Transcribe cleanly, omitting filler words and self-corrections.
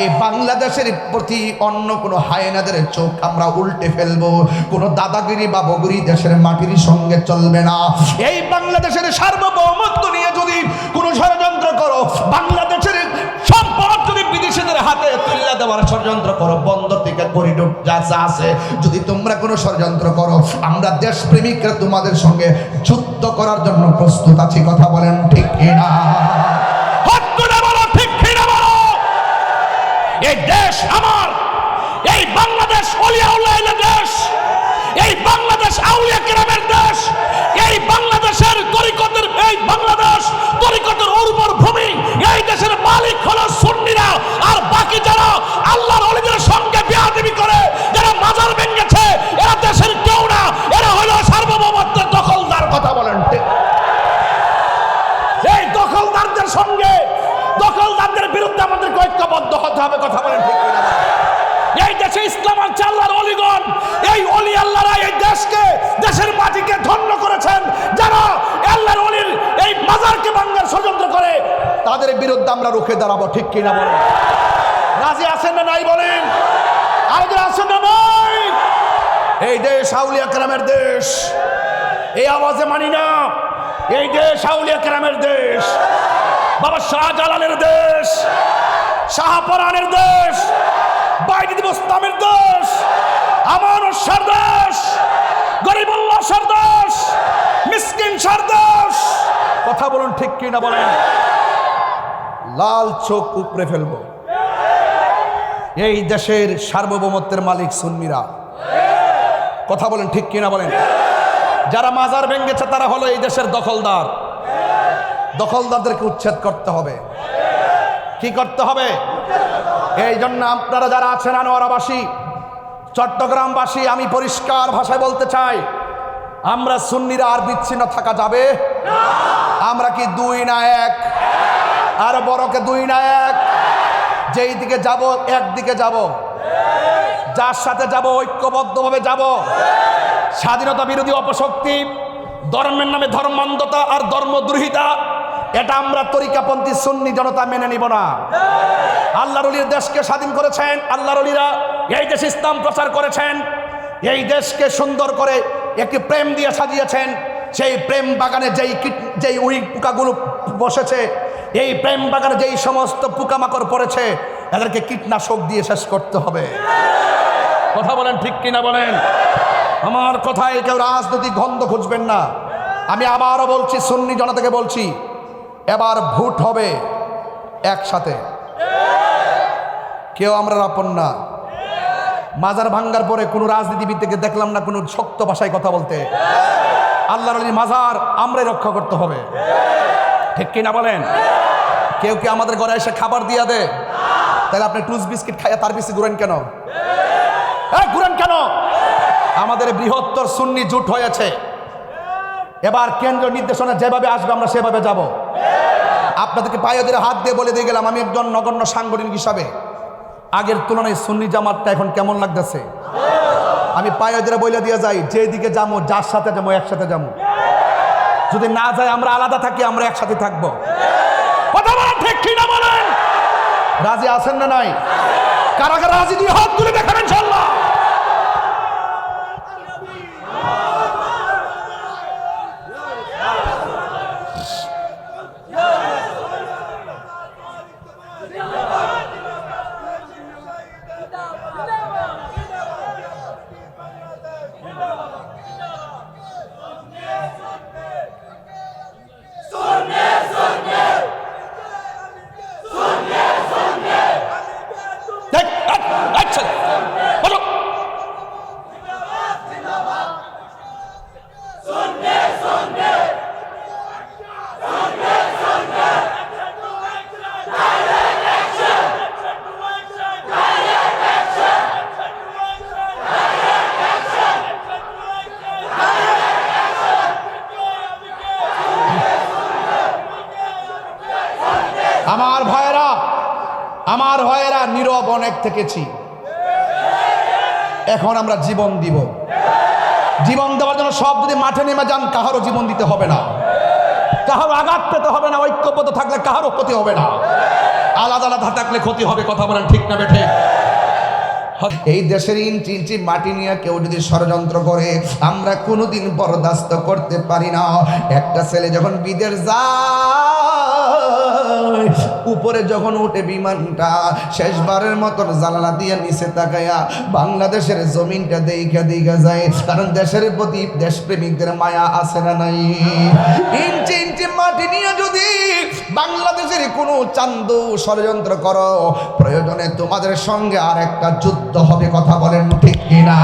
এই বাংলাদেশের প্রতি অন্য কোনো হায়নাদের চোখ আমরা উল্টে ফেলবো। কোনো দাদাগিরি বা বগুড়ি দেশের মাটির সঙ্গে চলবে না। এই বাংলাদেশের সার্বভৌমত্ব নিয়ে যদি কোনো ষড়যন্ত্র করো, বাংলাদেশের সম্পদ যদি বিদেশিদের হাতে তুলে দেওয়ার ষড়যন্ত্র করো, বন্দর থেকে করিডোর যা আছে যদি তোমরা কোনো ষড়যন্ত্র করো, আমরা দেশপ্রেমিকরা তোমাদের সঙ্গে যুদ্ধ করার জন্য প্রস্তুত আছি। কথা বলেন ঠিক কিনা? এই দেশ আমার, এই বাংলাদেশ ওলিয়া উল্লাহের দেশ, এই বাংলাদেশ আউলিয়া কেরামের দেশ, এই বাংলাদেশের তরিকতের, এই বাংলাদেশ তরিকতের উর্বর ভূমি। এই দেশের মালিক হলো সুন্নিরা, আর বাকি যারা আল্লাহর ওলিদের সঙ্গে বেয়াদবি করে, যারা মাজার ভেঙেছে, এরা দেশের কেউ না, এরা হলো সার্বভৌমত্বের দখলদার। কথা বলেন ঠিক? এই দখলদারদের সঙ্গে, দখলদারদের বিরুদ্ধে আমাদের ঐক্যবদ্ধ হতে হবে। কথা বলেন ঠিক কিনা? এই দেশে ইসলাম আছে, আল্লাহর ওলিগণ, এই ওলি আল্লাহরা এই দেশকে, দেশের মাটিকে ধন্য করেছেন। যারা আল্লাহর ওলির এই মাজারকে ভাঙার ষড়যন্ত্র করে, তাদের বিরুদ্ধে আমরা রুখে দাঁড়াবো। ঠিক কিনা বলেন? রাজি আছেন না নাই বলেন? আরেকজন আছেন না নাই? এই দেশ আউলিয়া কেরামের দেশ, এই আওয়াজে মানি না। এই দেশ আউলিয়া কেরামের দেশ, বাবা শাহজালালের দেশ, শাহপরানের দেশ, বাইজিদ বোস্তামের দেশ, আমানুর শাহর দেশ, গরিবুল্লাহ শাহর দেশ, মিসকিন শাহর দেশ। কথা বলুন ঠিক কি না বলেন? লাল চোখ উপড়ে ফেলবো। এই দেশের সার্বভৌমত্বের মালিক সুন্নিরা। কথা বলেন ঠিক কিনা বলেন? যারা মাজার ভেঙেছে তারা হলো এই দেশের দখলদার। দখলদারদেরকে উচ্ছেদ করতে হবে। কি করতে হবে? এই জন্য আপনারা যারা আছেন, আনোয়ারাবাসী, চট্টগ্রামবাসী, আমি পরিষ্কার ভাষায় বলতে চাই, আমরা সুন্নিরা আর বিচ্ছিন্ন থাকা যাবে না। আমরা কি দুই না এক? আর বড়কে দুই না এক? যেই দিকে যাব একদিকে যাব, যার সাথে যাব ঐক্যবদ্ধভাবে যাব। স্বাধীনতা বিরোধী অপশক্তি, ধর্মের নামে ধর্মান্ধতা আর ধর্মদ্রোহিতা, এটা আমরা তরিকাপন্থী সুন্নি জনতা মেনে নিব না। আল্লাহর ওলির দেশকে স্বাধীন করেছেন, আল্লাহর ওলিরা এই দেশে ইসলাম প্রচার করেছেন, এই দেশকে সুন্দর করে একটি প্রেম দিয়ে সাজিয়েছেন। সেই প্রেম বাগানে যেই উড়ি পোকাগুলো বসেছে, এই প্রেম বাগানে যেই সমস্ত পোকামাকড় পড়েছে, এদেরকে কীটনাশক দিয়ে শেষ করতে হবে। কথা বলেন ঠিক কিনা বলেন? আমার কথায় কেউ রাজনৈতিক গন্ধ খুঁজবেন না। আমি আবারও বলছি, সুন্নি জনতাকে বলছি, এবার ভোট হবে একসাথে, কেউ আমরা আপন না। মাজার ভাঙ্গার পরে কোনো রাজনীতিবিদকে দেখলাম না কোনো শক্ত ভাষায় কথা বলতে। আল্লাহর ওলির মাজার আমরাই রক্ষা করতে হবে। ঠিক কিনা বলেন? কেউ কি আমাদের ঘরে এসে খাবার দিয়া দে? তাহলে আপনি টুস বিস্কিট খাইয়া তার পিছিয়ে ঘুরেন কেন? ঘুরেন কেন? আমাদের বৃহত্তর সুন্নি জোট হয়েছে। এবার কেন্দ্রীয় নির্দেশনা যেভাবে আসবে আমরা সেভাবে যাব। আপনাদেরকে পায়ে ধরে হাত দিয়ে বলে দিয়ে গেলাম, আমি একজন নগণ্য সাংগঠনিক হিসাবে আগের তুলনায় সুন্নি জামাতটা এখন কেমন লাগতেছে আমি পায়ে ধরে বলে দিয়ে যাই, যেদিকে যাবো, যার সাথে যাবো একসাথে যাবো। যদি না যায় আমরা আলাদা থাকি, আমরা একসাথে থাকবো। কথা বলেন ঠিক কিনা বলেন? রাজি আছেন না নাই? কারা কারা রাজি? দুই হাত তুলে দেখাবেন ইনশাআল্লাহ। আমার ভাইয়েরা নীরব অনেক থেকেছি, এখন আমরা জীবন দিব। জীবন দেওয়ার জন্য সব যদি মাঠে নেমে যান, কাহারও জীবন দিতে হবে না, কাহারও আঘাত পেতে হবে না, ঐক্যবদ্ধ থাকলে কাহারও ক্ষতি হবে না। আলাদা আলাদা থাকলে ক্ষতি হবে, কথা বলেন ঠিক না বেঠে? এই দেশের ইঞ্চি ইঞ্চি মাটি নিয়ে কেউ যদি ষড়যন্ত্র করে আমরা কোনোদিন বরদাস্ত করতে পারি না। একটা ছেলে যখন বিদেশ যায়, উপরে যখন উঠে বিমানটা, শেষবারের মতন জানালা দিয়ে নিচে তাকায়া বাংলাদেশের জমিনটা দেখা দেখা যায়, কারণ দেশের প্রতি দেশপ্রেমিকদের মায়া আছে না নাই? ইঞ্চি ইঞ্চি মাটি নিয়ে যদি বাংলাদেশের কোনো চান্দু ষড়যন্ত্র করো, প্রয়োজনে তোমাদের সঙ্গে আর একটা যুদ্ধ হবে, কথা বলেন ঠিক কিনা?